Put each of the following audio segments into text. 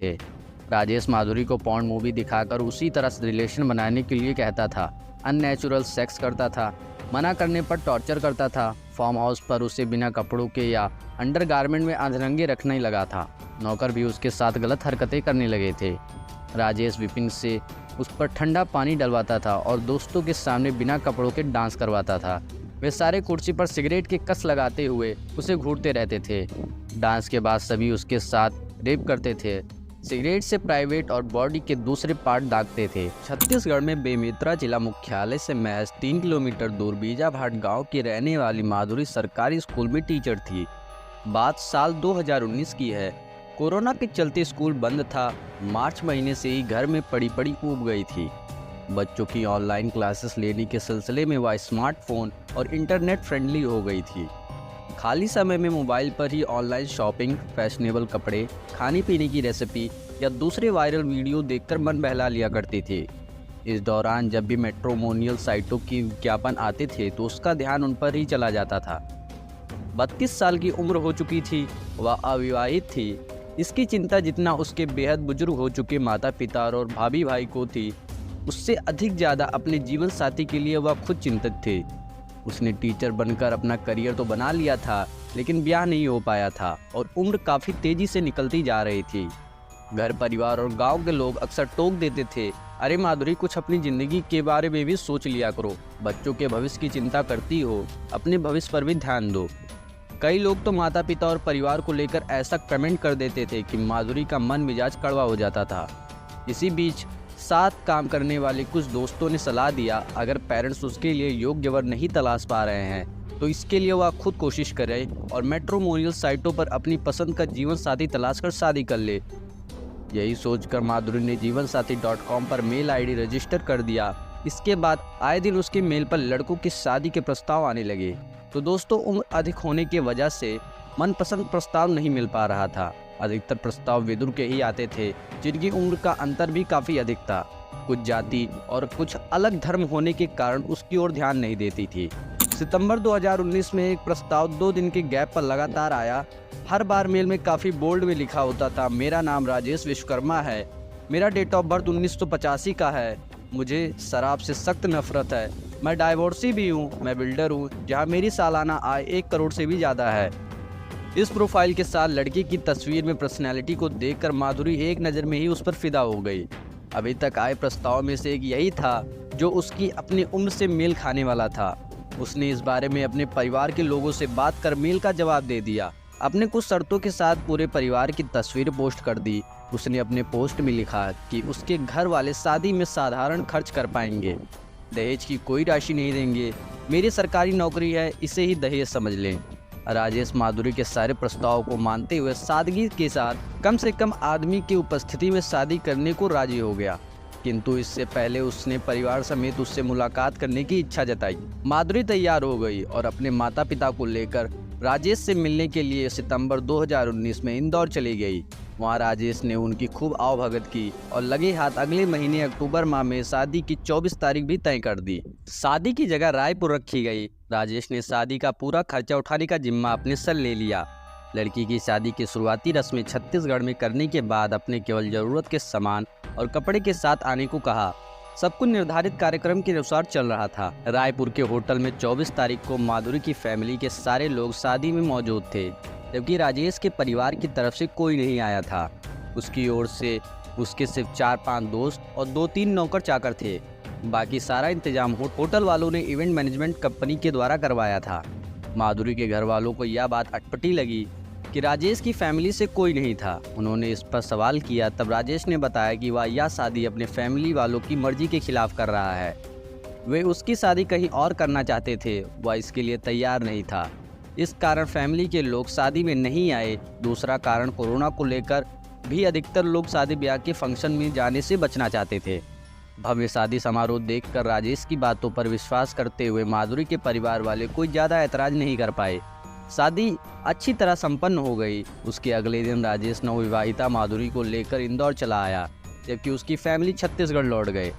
थे। राजेश माधुरी को porn movie दिखाकर उसी तरह से रिलेशन बनाने के लिए कहता था, अननेचुरल सेक्स करता था, मना करने पर टॉर्चर करता था, फार्म हाउस पर उसे बिना कपड़ों के या अंडरगारमेंट में अधरंगे रखने लगा था। नौकर भी उसके साथ गलत हरकतें करने लगे थे। राजेश विपिन से उस पर ठंडा पानी डलवाता था और दोस्तों के सामने बिना कपड़ों के डांस करवाता था। वे सारे कुर्सी पर सिगरेट के कस लगाते हुए उसे घूरते रहते थे। डांस के बाद सभी उसके साथ रेप करते थे। सिगरेट से प्राइवेट और बॉडी के दूसरे पार्ट दागते थे। छत्तीसगढ़ में बेमेतरा जिला मुख्यालय से महज 3 किलोमीटर दूर बीजाभाट गांव की रहने वाली माधुरी सरकारी स्कूल में टीचर थी। बात साल 2019 की है। कोरोना के चलते स्कूल बंद था। मार्च महीने से ही घर में पड़ी पड़ी ऊब गई थी। बच्चों की ऑनलाइन क्लासेस लेने के सिलसिले में वह स्मार्टफोन और इंटरनेट फ्रेंडली हो गई थी। खाली समय में मोबाइल पर ही ऑनलाइन शॉपिंग, फैशनेबल कपड़े, खाने पीने की रेसिपी या दूसरे वायरल वीडियो देखकर मन बहला लिया करती थी। इस दौरान जब भी मैट्रिमोनियल साइटों की विज्ञापन आते थे तो उसका ध्यान उन पर ही चला जाता था। 32 साल की उम्र हो चुकी थी, वह अविवाहित थी। इसकी चिंता जितना उसके बेहद बुजुर्ग हो चुके माता पिता और भाभी भाई को थी, उससे अधिक ज़्यादा अपने जीवन साथी के लिए वह खुद चिंतित थे। उसने टीचर बनकर अपना करियर तो बना लिया था, लेकिन ब्याह नहीं हो पाया था और उम्र काफ़ी तेज़ी से निकलती जा रही थी। घर परिवार और गांव के लोग अक्सर टोक देते थे, अरे माधुरी, कुछ अपनी ज़िंदगी के बारे में भी सोच लिया करो। बच्चों के भविष्य की चिंता करती हो, अपने भविष्य पर भी ध्यान दो। कई लोग तो माता पिता और परिवार को लेकर ऐसा कमेंट कर देते थे कि माधुरी का मन मिजाज कड़वा हो जाता था। इसी बीच साथ काम करने वाले कुछ दोस्तों ने सलाह दिया, अगर पेरेंट्स उसके लिए योग्य वर नहीं तलाश पा रहे हैं तो इसके लिए वह खुद कोशिश करे और मैट्रिमोनियल साइटों पर अपनी पसंद का जीवन साथी तलाश कर शादी कर ले। यही सोचकर माधुरी ने जीवनसाथी.com पर मेल आईडी रजिस्टर कर दिया। इसके बाद आए दिन उसके मेल पर लड़कों की शादी के प्रस्ताव आने लगे। तो दोस्तों, उम्र अधिक होने की वजह से मनपसंद प्रस्ताव नहीं मिल पा रहा था। अधिकतर प्रस्ताव विदुर के ही आते थे, जिनकी उम्र का अंतर भी काफ़ी अधिक था। कुछ जाति और कुछ अलग धर्म होने के कारण उसकी ओर ध्यान नहीं देती थी। सितंबर 2019 में एक प्रस्ताव 2 दिन के गैप पर लगातार आया। हर बार मेल में काफ़ी बोल्ड में लिखा होता था, मेरा नाम राजेश विश्वकर्मा है, मेरा डेट ऑफ बर्थ 1985 का है, मुझे शराब से सख्त नफरत है, मैं डाइवोर्सी भी हूँ, मैं बिल्डर हूँ जहाँ मेरी सालाना आय 1 करोड़ से भी ज़्यादा है। इस प्रोफाइल के साथ लड़की की तस्वीर में पर्सनैलिटी को देखकर माधुरी एक नज़र में ही उस पर फिदा हो गई। अभी तक आए प्रस्ताव में से एक यही था जो उसकी अपनी उम्र से मेल खाने वाला था। उसने इस बारे में अपने परिवार के लोगों से बात कर मेल का जवाब दे दिया। अपने कुछ शर्तों के साथ पूरे परिवार की तस्वीर पोस्ट कर दी। उसने अपने पोस्ट में लिखा कि उसके घर वाले शादी में साधारण खर्च कर पाएंगे, दहेज की कोई राशि नहीं देंगे, मेरी सरकारी नौकरी है, इसे ही दहेज समझ लें। राजेश माधुरी के सारे प्रस्ताव को मानते हुए सादगी के साथ कम से कम आदमी की उपस्थिति में शादी करने को राजी हो गया, किंतु इससे पहले उसने परिवार समेत उससे मुलाकात करने की इच्छा जताई। माधुरी तैयार हो गई और अपने माता पिता को लेकर राजेश से मिलने के लिए सितंबर 2019 में इंदौर चली गई। वहां राजेश ने उनकी खूब आवभगत की और लगे हाथ अगले महीने अक्टूबर माह में शादी की 24 तारीख भी तय कर दी। शादी की जगह रायपुर रखी गई। राजेश ने शादी का पूरा खर्चा उठाने का जिम्मा अपने सर ले लिया। लड़की की शादी की शुरुआती रस्में छत्तीसगढ़ में करने के बाद अपने केवल जरूरत के सामान और कपड़े के साथ आने को कहा। सब कुछ निर्धारित कार्यक्रम के अनुसार चल रहा था। रायपुर के होटल में 24 तारीख को माधुरी की फैमिली के सारे लोग शादी में मौजूद थे, जबकि राजेश के परिवार की तरफ से कोई नहीं आया था। उसकी ओर से उसके सिर्फ 4-5 दोस्त और 2-3 नौकर चाकर थे। बाकी सारा इंतजाम होटल वालों ने इवेंट मैनेजमेंट कंपनी के द्वारा करवाया था। माधुरी के घर वालों को यह बात अटपटी लगी कि राजेश की फैमिली से कोई नहीं था। उन्होंने इस पर सवाल किया, तब राजेश ने बताया कि वह यह शादी अपने फैमिली वालों की मर्जी के खिलाफ कर रहा है। वे उसकी शादी कहीं और करना चाहते थे, वह इसके लिए तैयार नहीं था। इस कारण फैमिली के लोग शादी में नहीं आए। दूसरा कारण, कोरोना को लेकर भी अधिकतर लोग शादी ब्याह के फंक्शन में जाने से बचना चाहते थे। भव्य शादी समारोह देखकर राजेश की बातों पर विश्वास करते हुए माधुरी के परिवार वाले कोई ज़्यादा ऐतराज नहीं कर पाए। शादी अच्छी तरह संपन्न हो गई। उसके अगले दिन राजेश नवविवाहिता माधुरी को लेकर इंदौर चला आया, जबकि उसकी फैमिली छत्तीसगढ़ लौट गए।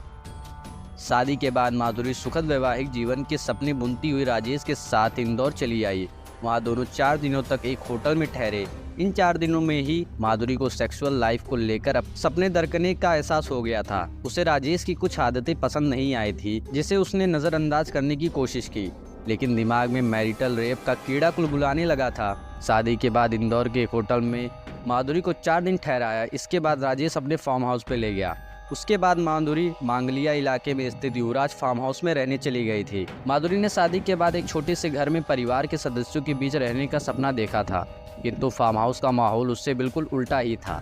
शादी के बाद माधुरी सुखद वैवाहिक जीवन के सपने बुनती हुई राजेश के साथ इंदौर चली आई। वहाँ दोनों 4 दिनों तक एक होटल में ठहरे। इन 4 दिनों में ही माधुरी को सेक्सुअल लाइफ को लेकर अब सपने दरकने का एहसास हो गया था। उसे राजेश की कुछ आदतें पसंद नहीं आई थी, जिसे उसने नजरअंदाज करने की कोशिश की, लेकिन दिमाग में मैरिटल रेप का कीड़ा कुलबुलाने लगा था। शादी के बाद इंदौर के एक होटल में माधुरी को 4 दिन ठहराया। इसके बाद राजेश अपने फार्म हाउस पे ले गया। उसके बाद माधुरी मांगलिया इलाके में स्थित युवराज फार्म हाउस में रहने चली गई थी। माधुरी ने शादी के बाद एक छोटे से घर में परिवार के सदस्यों के बीच रहने का सपना देखा था, किंतु फार्म हाउस का माहौल उससे बिल्कुल उल्टा ही था।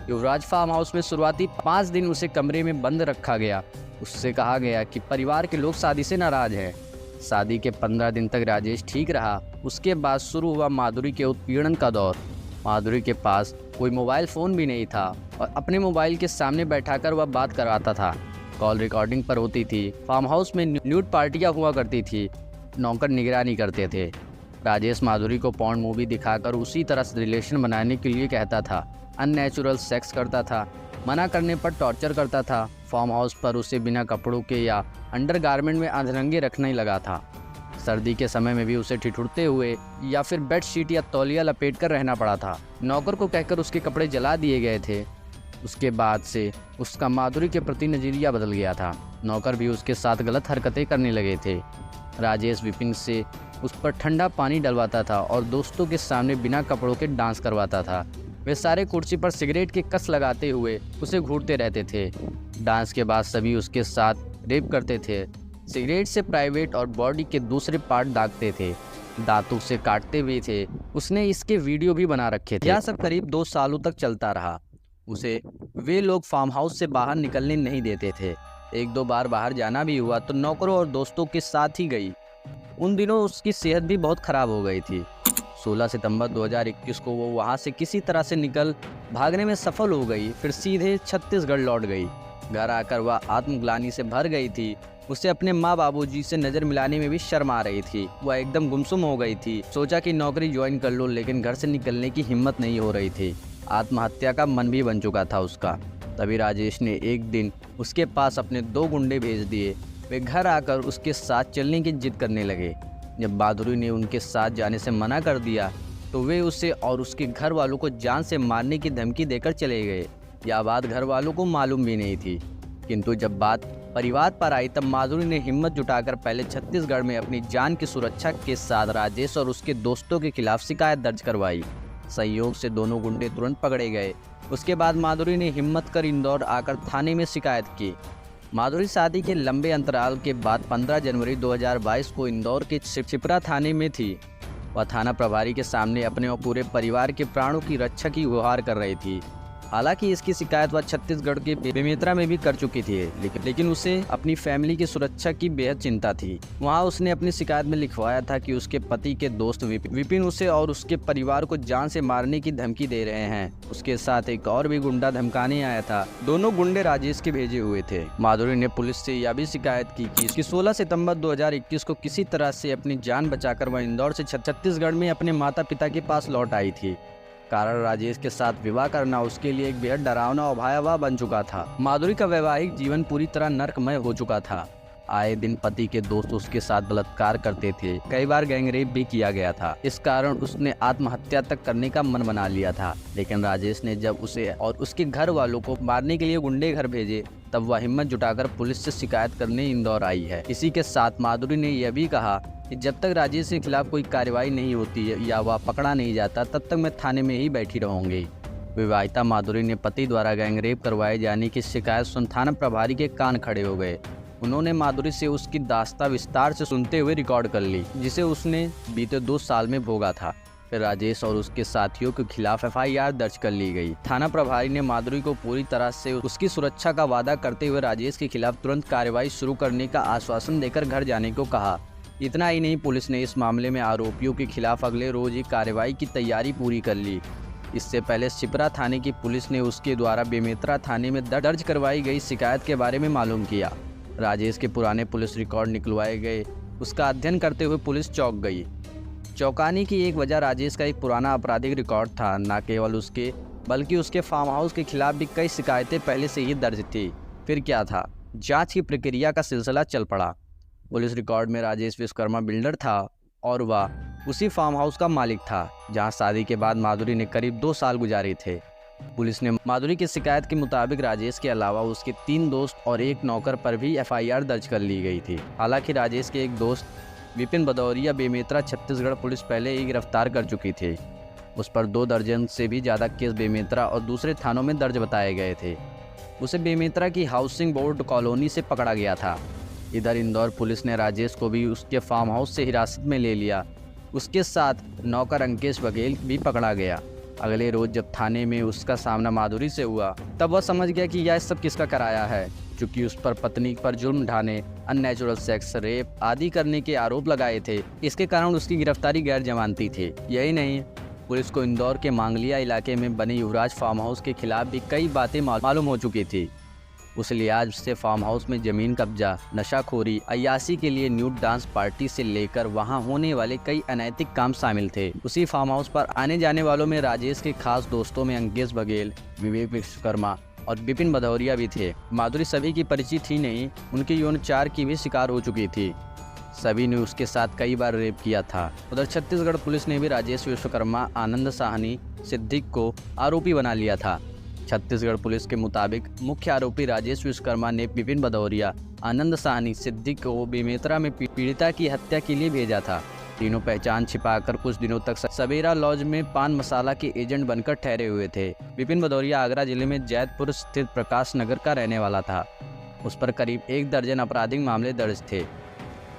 युवराज फार्म हाउस में शुरुआती 5 दिन उसे कमरे में बंद रखा गया। उससे कहा गया कि परिवार के लोग शादी से नाराज हैं। शादी के 15 दिन तक राजेश ठीक रहा। उसके बाद शुरू हुआ माधुरी के उत्पीड़न का दौर। माधुरी के पास कोई मोबाइल फ़ोन भी नहीं था और अपने मोबाइल के सामने बैठाकर वह बात करवाता था। कॉल रिकॉर्डिंग पर होती थी। फार्म हाउस में न्यूड पार्टियां हुआ करती थी। नौकर निगरानी करते थे। राजेश माधुरी को पॉर्न मूवी दिखाकर उसी तरह से रिलेशन बनाने के लिए कहता था। अननेचुरल सेक्स करता था। मना करने पर टॉर्चर करता था। फार्म हाउस पर उसे बिना कपड़ों के या अंडरगारमेंट में अधरंगे रखने लगा था। सर्दी के समय में भी उसे ठिठुरते हुए या फिर बेडशीट या तौलिया लपेट कर रहना पड़ा था। नौकर को कहकर उसके कपड़े जला दिए गए थे। उसके बाद से उसका माधुरी के प्रति नजरिया बदल गया था। नौकर भी उसके साथ गलत हरकतें करने लगे थे। राजेश विपिन से उस पर ठंडा पानी डलवाता था और दोस्तों के सामने बिना कपड़ों के डांस करवाता था। वे सारे कुर्सी पर सिगरेट के कस लगाते हुए उसे घूरते रहते थे। डांस के बाद सभी उसके साथ रेप करते थे। सिगरेट से प्राइवेट और बॉडी के दूसरे पार्ट दागते थे। दांतों से काटते भी थे। उसने इसके वीडियो भी बना रखे थे। यह सब करीब 2 सालों तक चलता रहा। उसे वे लोग फार्म हाउस से बाहर निकलने नहीं देते थे। 1-2 बार बाहर जाना भी हुआ तो नौकरों और दोस्तों के साथ ही गई। उन दिनों उसकी सेहत भी बहुत ख़राब हो गई थी। 16 सितंबर 2021 को वो वहाँ से किसी तरह से निकल भागने में सफल हो गई। फिर सीधे छत्तीसगढ़ लौट गई। घर आकर वह आत्मग्लानि से भर गई थी। उसे अपने माँ बाबूजी से नज़र मिलाने में भी शर्म आ रही थी। वह एकदम गुमसुम हो गई थी। सोचा कि नौकरी ज्वाइन कर लो, लेकिन घर से निकलने की हिम्मत नहीं हो रही थी। आत्महत्या का मन भी बन चुका था उसका। तभी राजेश ने एक दिन उसके पास अपने 2 गुंडे भेज दिए। वे घर आकर उसके साथ चलने की जिद करने लगे। जब माधुरी ने उनके साथ जाने से मना कर दिया तो वे उसे और उसके घर वालों को जान से मारने की धमकी देकर चले गए। यह बात घर वालों को मालूम भी नहीं थी, किंतु जब बात परिवार पर आई तब माधुरी ने हिम्मत जुटाकर पहले छत्तीसगढ़ में अपनी जान की सुरक्षा के साथ राजेश और उसके दोस्तों के खिलाफ शिकायत दर्ज करवाई। संयोग से दोनों गुंडे तुरंत पकड़े गए। उसके बाद माधुरी ने हिम्मत कर इंदौर आकर थाने में शिकायत की। माधुरी शादी के लंबे अंतराल के बाद 15 जनवरी 2022 को इंदौर के छिपरा थाने में थी। वह थाना प्रभारी के सामने अपने और पूरे परिवार के प्राणों की रक्षा की गुहार कर रही थी। हालांकि इसकी शिकायत वह छत्तीसगढ़ के बेमेतरा में भी कर चुकी थी, लेकिन उसे अपनी फैमिली की सुरक्षा की बेहद चिंता थी। वहां उसने अपनी शिकायत में लिखवाया था कि उसके पति के दोस्त विपिन उसे और उसके परिवार को जान से मारने की धमकी दे रहे हैं। उसके साथ एक और भी गुंडा धमकाने आया था। दोनों गुंडे राजेश के भेजे हुए थे। माधुरी ने पुलिस से यह भी शिकायत की कि 16 सितंबर 2021 को किसी तरह से अपनी जान बचाकर वह इंदौर से छत्तीसगढ़ में अपने माता पिता के पास लौट आई थी। कारण राजेश के साथ विवाह करना उसके लिए एक बेहद डरावना और भयावह बन चुका था। माधुरी का वैवाहिक जीवन पूरी तरह नरकमय हो चुका था। आए दिन पति के दोस्त उसके साथ बलात्कार करते थे। कई बार गैंगरेप भी किया गया था। इस कारण उसने आत्महत्या तक करने का मन बना लिया था। लेकिन राजेश ने जब उसे और उसके घर वालों को मारने के लिए गुंडे घर भेजे, तब वह हिम्मत जुटाकर पुलिस से शिकायत करने इंदौर आई है। इसी के साथ माधुरी ने यह भी कहा कि जब तक राजेश के खिलाफ कोई कार्रवाई नहीं होती है या वह पकड़ा नहीं जाता, तब तक मैं थाने में ही बैठी रहूंगी। विवाहिता माधुरी ने पति द्वारा गैंगरेप करवाए जाने की शिकायत सुन थाना प्रभारी के कान खड़े हो गए। उन्होंने माधुरी से उसकी दास्तां विस्तार से सुनते हुए रिकॉर्ड कर ली, जिसे उसने बीते 2 साल में भोगा था। फिर राजेश और उसके साथियों के खिलाफ FIR दर्ज कर ली गई। थाना प्रभारी ने माधुरी को पूरी तरह से उसकी सुरक्षा का वादा करते हुए राजेश के खिलाफ तुरंत कार्रवाई शुरू करने का आश्वासन देकर घर जाने को कहा। इतना ही नहीं, पुलिस ने इस मामले में आरोपियों के खिलाफ अगले रोज ही कार्रवाई की तैयारी पूरी कर ली। इससे पहले छिपरा थाने की पुलिस ने उसके द्वारा बेमेतरा थाने में दर्ज करवाई गई शिकायत के बारे में मालूम किया। राजेश के पुराने पुलिस रिकॉर्ड निकलवाए गए। उसका अध्ययन करते हुए पुलिस चौंक गई। चौंकाने की एक वजह राजेश का एक पुराना आपराधिक रिकॉर्ड था। न केवल उसके बल्कि उसके फार्म हाउस के खिलाफ भी कई शिकायतें पहले से ही दर्ज थी। फिर क्या था, जांच की प्रक्रिया का सिलसिला चल पड़ा। पुलिस रिकॉर्ड में राजेश विश्वकर्मा बिल्डर था और वह उसी फार्म हाउस का मालिक था जहां शादी के बाद माधुरी ने करीब 2 साल गुजारे थे। पुलिस ने माधुरी की शिकायत के मुताबिक राजेश के अलावा उसके 3 दोस्त और एक नौकर पर भी एफआईआर दर्ज कर ली गई थी। हालांकि राजेश के एक दोस्त विपिन भदौरिया बेमेतरा छत्तीसगढ़ पुलिस पहले ही गिरफ्तार कर चुकी थी। उस पर 2 दर्जन से भी ज़्यादा केस बेमेतरा और दूसरे थानों में दर्ज बताए गए थे। उसे बेमेतरा की हाउसिंग बोर्ड कॉलोनी से पकड़ा गया था। इधर इंदौर पुलिस ने राजेश को भी उसके फार्म हाउस से हिरासत में ले लिया। उसके साथ नौकर अंकेश बघेल भी पकड़ा गया। अगले रोज जब थाने में उसका सामना माधुरी से हुआ तब वह समझ गया कि यह सब किसका कराया है, क्योंकि उस पर पत्नी पर जुल्म ढाने, अननेचुरल सेक्स, रेप आदि करने के आरोप लगाए थे। इसके कारण उसकी गिरफ्तारी गैर जमानती थी। यही नहीं, पुलिस को इंदौर के मांगलिया इलाके में बने युवराज फार्म हाउस के खिलाफ भी कई बातें मालूम हो चुकी थी। उस लिहाज से फार्म हाउस में जमीन कब्जा, नशाखोरी, अय्याशी के लिए न्यूड डांस पार्टी से लेकर वहां होने वाले कई अनैतिक काम शामिल थे। उसी फार्म हाउस पर आने जाने वालों में राजेश के खास दोस्तों में अंकेश बघेल, विवेक विश्वकर्मा और विपिन भदौरिया भी थे। माधुरी सभी की परिचित ही नहीं, उनकी यौनाचार की भी शिकार हो चुकी थी। सभी ने उसके साथ कई बार रेप किया था। उधर छत्तीसगढ़ पुलिस ने भी राजेश विश्वकर्मा, आनंद साहनी, सिद्दीक को आरोपी बना लिया था। छत्तीसगढ़ पुलिस के मुताबिक मुख्य आरोपी राजेश विश्वकर्मा ने विपिन भदौरिया, आनंद साहनी, सिद्दीक को बेमेतरा में पीड़िता की हत्या के लिए भेजा था। तीनों पहचान छिपाकर कुछ दिनों तक सवेरा लॉज में पान मसाला के एजेंट बनकर ठहरे हुए थे। विपिन भदौरिया आगरा जिले में जैतपुर स्थित प्रकाश नगर का रहने वाला था। उस पर करीब 1 दर्जन आपराधिक मामले दर्ज थे।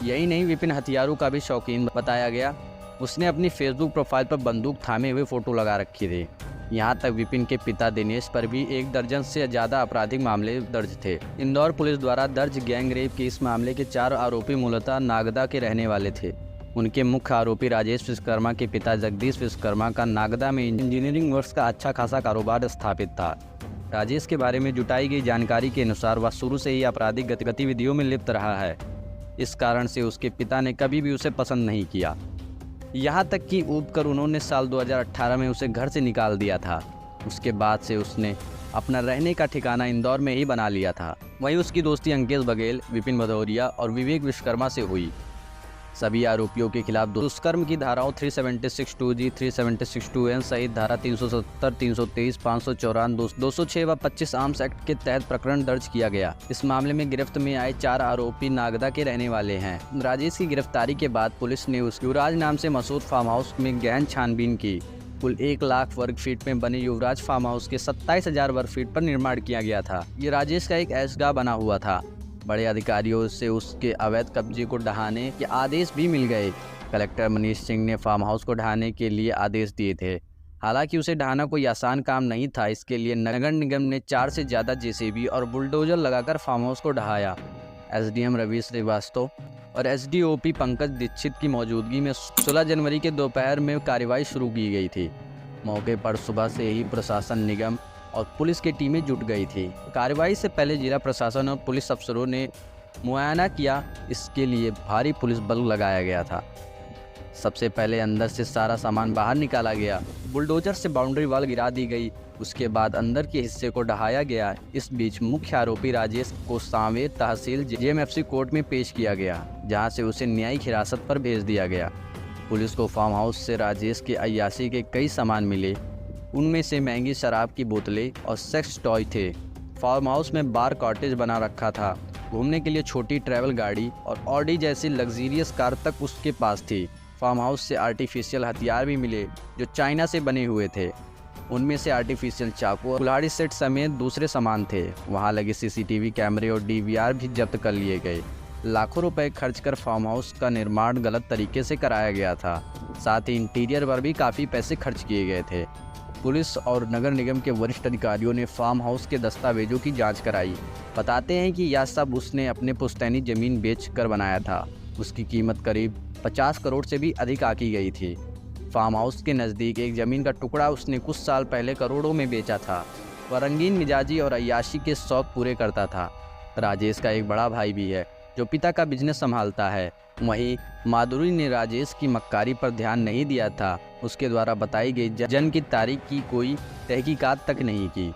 यही नहीं, विपिन हथियारों का भी शौकीन बताया गया। उसने अपनी फेसबुक प्रोफाइल पर बंदूक थामे हुए फोटो लगा रखी थी। यहाँ तक विपिन के पिता दिनेश पर भी 1 दर्जन से ज़्यादा आपराधिक मामले दर्ज थे। इंदौर पुलिस द्वारा दर्ज गैंग रेप के इस मामले के 4 आरोपी मूलतः नागदा के रहने वाले थे। उनके मुख्य आरोपी राजेश विश्वकर्मा के पिता जगदीश विश्वकर्मा का नागदा में इंजीनियरिंग वर्क्स का अच्छा खासा कारोबार स्थापित था। राजेश के बारे में जुटाई गई जानकारी के अनुसार वह शुरू से ही आपराधिक गतिविधियों में लिप्त रहा है। इस कारण से उसके पिता ने कभी भी उसे पसंद नहीं किया। यहाँ तक कि ऊब कर उन्होंने साल 2018 में उसे घर से निकाल दिया था। उसके बाद से उसने अपना रहने का ठिकाना इंदौर में ही बना लिया था। वहीं उसकी दोस्ती अंकेश बघेल, विपिन भदौरिया और विवेक विश्वकर्मा से हुई। सभी आरोपियों के खिलाफ दुष्कर्म की धाराओं 376 2G, 376 2N सहित धारा 370, 323, 554, 206 व 25 आर्म्स एक्ट के तहत प्रकरण दर्ज किया गया। इस मामले में गिरफ्त में आए 4 आरोपी नागदा के रहने वाले हैं। राजेश की गिरफ्तारी के बाद पुलिस ने उस युवराज नाम से मशहूर फार्म हाउस में गहन छानबीन की। कुल 1 लाख वर्ग फीट में बने युवराज फार्म हाउस के 27,000 वर्ग फीट पर निर्माण किया गया था। ये राजेश का एक ऐशगाह बना हुआ था। बड़े अधिकारियों से उसके अवैध कब्जे को ढहाने के आदेश भी मिल गए। कलेक्टर मनीष सिंह ने फार्म हाउस को ढहाने के लिए आदेश दिए थे। हालांकि उसे ढहाना कोई आसान काम नहीं था। इसके लिए नगर निगम ने 4 से ज़्यादा जेसीबी और बुलडोजर लगाकर फार्म हाउस को ढहाया। एसडीएम रवि श्रीवास्तव और एसडीओपी पंकज दीक्षित की मौजूदगी में 16 जनवरी के दोपहर में कार्रवाई शुरू की गई थी। मौके पर सुबह से ही प्रशासन, निगम और पुलिस की टीमें जुट गई थी। कार्रवाई से पहले जिला प्रशासन और पुलिस अफसरों ने मुआयना किया। इसके लिए भारी पुलिस बल लगाया गया था। सबसे पहले अंदर से सारा सामान बाहर निकाला गया। बुलडोजर से बाउंड्री वॉल गिरा दी गई। उसके बाद अंदर के हिस्से को ढहाया गया। इस बीच मुख्य आरोपी राजेश को सांवेर तहसील जेएमएफसी कोर्ट में पेश किया गया, जहां से उसे न्यायिक हिरासत पर भेज दिया गया। पुलिस को फार्म हाउस से राजेश के अय्याशी के कई सामान मिले। उनमें से महंगी शराब की बोतलें और सेक्स टॉय थे। फार्म हाउस में बार कॉटेज बना रखा था। घूमने के लिए छोटी ट्रैवल गाड़ी और ऑडी जैसी लग्जीरियस कार तक उसके पास थी। फार्म हाउस से आर्टिफिशियल हथियार भी मिले जो चाइना से बने हुए थे। उनमें से आर्टिफिशियल चाकू और कुल्हाड़ी सेट समेत दूसरे सामान थे। वहां लगे सीसीटीवी कैमरे और डीवीआर भी जब्त कर लिए गए। लाखों रुपए खर्च कर फार्म हाउस का निर्माण गलत तरीके से कराया गया था। साथ ही इंटीरियर पर भी काफ़ी पैसे खर्च किए गए थे। पुलिस और नगर निगम के वरिष्ठ अधिकारियों ने फार्म हाउस के दस्तावेजों की जांच कराई। बताते हैं कि यह सब उसने अपने पुश्तैनी ज़मीन बेच कर बनाया था। उसकी कीमत करीब 50 करोड़ से भी अधिक आकी गई थी। फार्म हाउस के नज़दीक एक ज़मीन का टुकड़ा उसने कुछ साल पहले करोड़ों में बेचा था। वह रंगीन मिजाजी और अय्याशी के शौक पूरे करता था। राजेश का एक बड़ा भाई भी है जो पिता का बिजनेस संभालता है। वहीं माधुरी ने राजेश की मक्कारी पर ध्यान नहीं दिया था। उसके द्वारा बताई गई जन्म की तारीख की कोई तहकीकात तक नहीं की।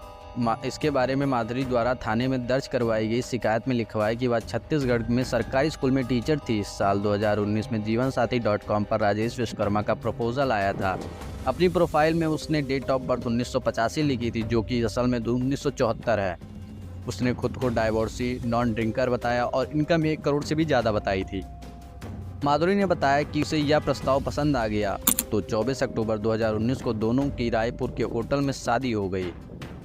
इसके बारे में माधुरी द्वारा थाने में दर्ज करवाई गई शिकायत में लिखा है कि वह छत्तीसगढ़ में सरकारी स्कूल में टीचर थी। साल 2019 में जीवनसाथी.com पर राजेश विश्वकर्मा का प्रपोजल आया था। अपनी प्रोफाइल में उसने डेट ऑफ बर्थ 1985 लिखी थी, जो कि असल में 1974 है। उसने खुद को डाइवोर्सी, नॉन ड्रिंकर बताया और इनकम 1 करोड़ से भी ज़्यादा बताई थी। माधुरी ने बताया कि उसे यह प्रस्ताव पसंद आ गया, तो 24 अक्टूबर 2019 को दोनों की रायपुर के होटल में शादी हो गई।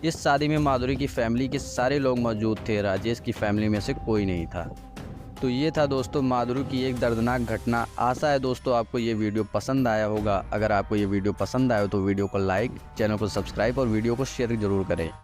इस शादी में माधुरी की फैमिली के सारे लोग मौजूद थे, राजेश की फैमिली में से कोई नहीं था। तो ये था दोस्तों माधुरी की एक दर्दनाक घटना। आशा है दोस्तों आपको ये वीडियो पसंद आया होगा। अगर आपको ये वीडियो पसंद आया तो वीडियो को लाइक, चैनल को सब्सक्राइब और वीडियो को शेयर जरूर करें।